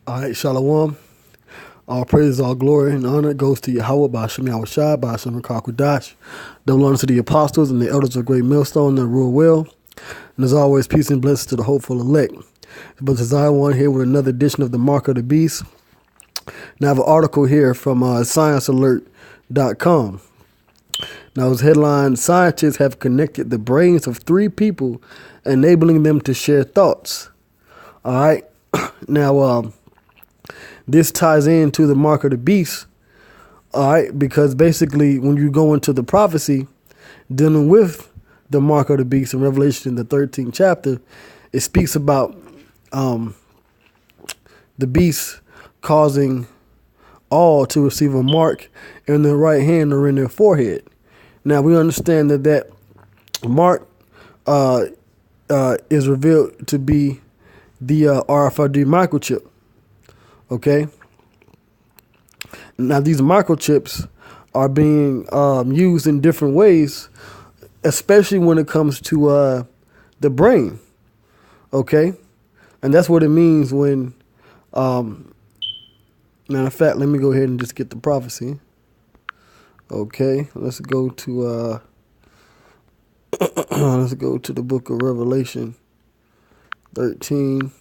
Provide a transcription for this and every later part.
All right, Shalom. All praise, all glory, and honor goes to Yahweh, Ba'ashem Yahushai, Ba'ashem Kakwadash. Double honor to the apostles and the elders of Great Millstone that rule well. And as always, peace and blessings to the hopeful elect. But Desire One here with another edition of the Mark of the Beast. Now I have an article here from ScienceAlert.com. Now it's headline, scientists have connected the brains of 3 people, enabling them to share thoughts. All right. Now, this ties into the Mark of the Beast, all right, because basically when you go into the prophecy dealing with the Mark of the Beast in Revelation in the 13th chapter, it speaks about the beast causing all to receive a mark in their right hand or in their forehead. Now we understand that mark is revealed to be the RFID microchip. Okay. Now these microchips are being used in different ways, especially when it comes to the brain. Okay, and that's what it means when. Matter of fact, let me go ahead and just get the prophecy. Okay, let's go to let's go to the book of Revelation 13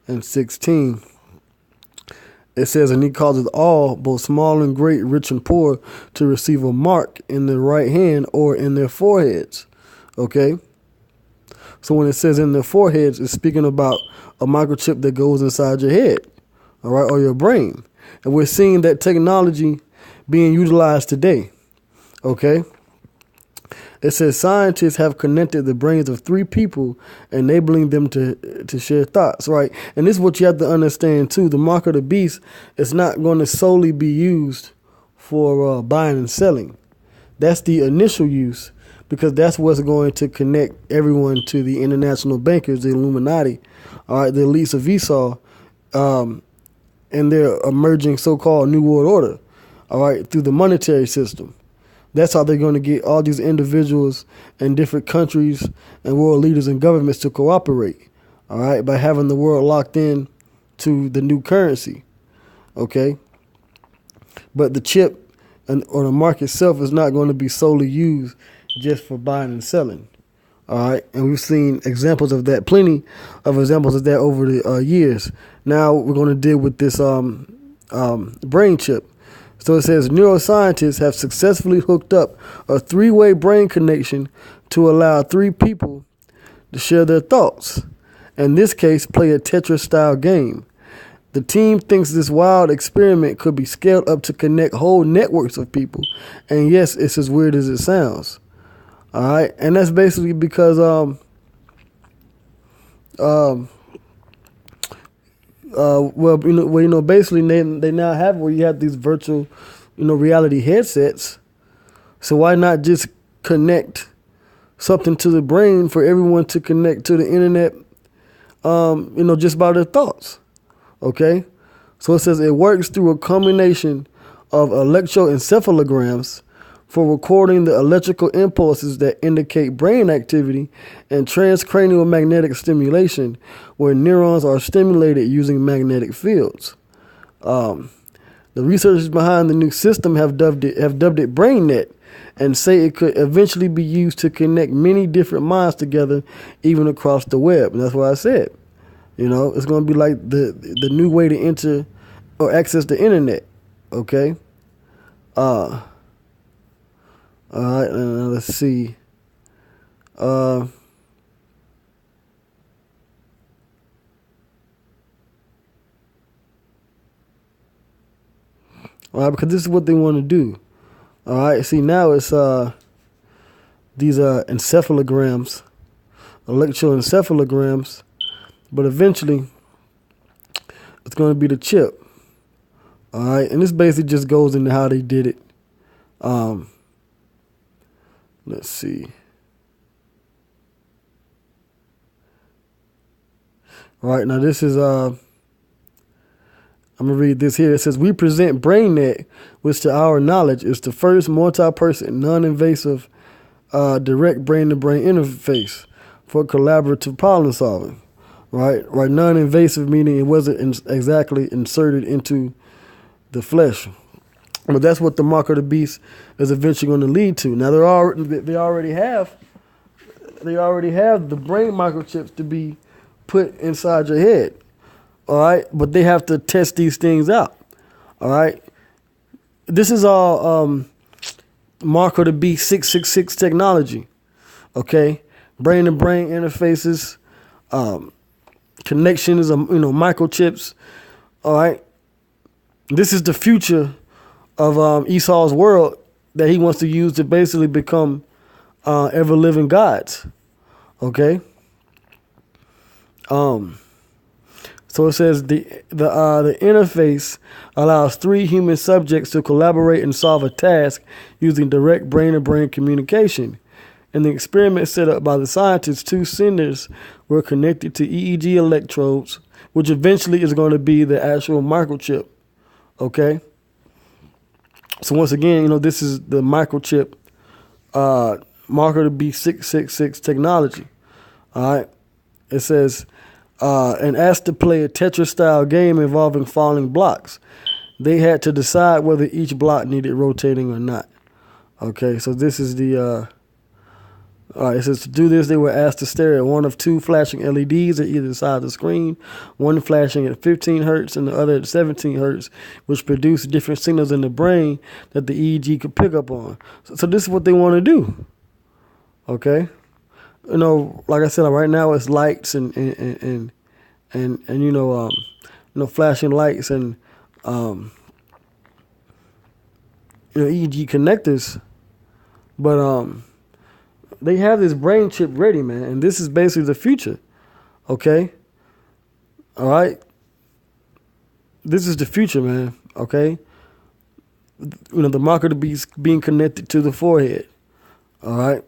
and 16. It says, and he causeth all, both small and great, rich and poor, to receive a mark in their right hand or in their foreheads. Okay? So when it says in their foreheads, it's speaking about a microchip that goes inside your head, all right, or your brain. And we're seeing that technology being utilized today. Okay? It says scientists have connected the brains of 3 people, enabling them to share thoughts, right? And this is what you have to understand, too. The Mark of the Beast is not going to solely be used for buying and selling. That's the initial use, because that's what's going to connect everyone to the international bankers, the Illuminati, all right, the elites of Esau, and their emerging so-called New World Order, all right, through the monetary system. That's how they're going to get all these individuals in different countries and world leaders and governments to cooperate, all right, by having the world locked in to the new currency, okay? But the chip or the mark itself is not going to be solely used just for buying and selling, all right? And we've seen examples of that, plenty of examples of that over the years. Now we're going to deal with this brain chip. So it says neuroscientists have successfully hooked up a 3-way brain connection to allow 3 people to share their thoughts. In this case, play a Tetris-style game. The team thinks this wild experiment could be scaled up to connect whole networks of people. And yes, it's as weird as it sounds. All right, and that's basically because basically they now have where you have these virtual, reality headsets. So why not just connect something to the brain for everyone to connect to the internet, just by their thoughts. Okay. So it says it works through a combination of electroencephalograms for recording the electrical impulses that indicate brain activity and transcranial magnetic stimulation, where neurons are stimulated using magnetic fields. The researchers behind the new system have dubbed it BrainNet, and say it could eventually be used to connect many different minds together, even across the web. And that's what I said. It's going to be like the new way to enter or access the internet. Okay. All right, let's see. All right, because this is what they want to do. All right, see, now it's these encephalograms, electroencephalograms, but eventually it's going to be the chip. All right, and this basically just goes into how they did it. Let's see. All right, now this is I'm gonna read this here. It says, we present BrainNet, which to our knowledge is the first multi-person, non-invasive, direct brain-to-brain interface for collaborative problem solving. right? Right, non-invasive meaning it wasn't exactly inserted into the flesh. But that's what the mark of the beast is eventually going to lead to. Now they already have the brain microchips to be put inside your head. All right, but they have to test these things out. All right, this is all mark of the beast 666 technology. Okay, brain to brain interfaces, connections, microchips. All right, this is the future of Esau's world that he wants to use to basically become ever living gods. Okay. So it says the interface allows 3 human subjects to collaborate and solve a task using direct brain-to-brain communication. In the experiment set up by the scientists, 2 senders were connected to EEG electrodes, which eventually is going to be the actual microchip. Okay. So once again, this is the microchip marker to be 666 technology. All right. It says, and asked to play a Tetris-style game involving falling blocks. They had to decide whether each block needed rotating or not. Okay, so this is the... all right, it says to do this, they were asked to stare at one of 2 flashing LEDs at either side of the screen, one flashing at 15 hertz and the other at 17 hertz, which produced different signals in the brain that the EEG could pick up on. So this is what they want to do. Okay? Like I said, right now it's lights and flashing lights and EEG connectors, but they have this brain chip ready, man, and this is basically the future. Okay, all right, this is the future, man. Okay, the marker to be being connected to the forehead. All right,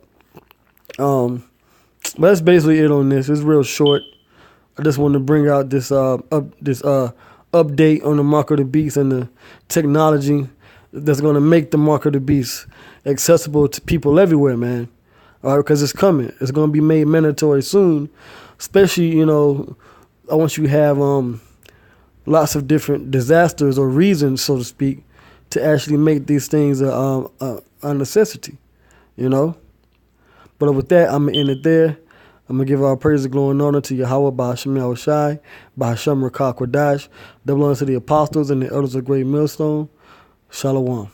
but that's basically it on this. It's real short. I just wanted to bring out this update on the mark of the beast and the technology that's going to make the mark of the beast accessible to people everywhere, man. All right, because it's coming. It's going to be made mandatory soon. Especially, I want you to have lots of different disasters or reasons, so to speak, to actually make these things a necessity. But with that, I'm going to end it there. I'm going to give our praise, glory, and honor to Yahweh, Ba'ashem Yahushai, Ba'ashem Rakah Kwadash, double honor to the apostles and the elders of Great Millstone. Shalom.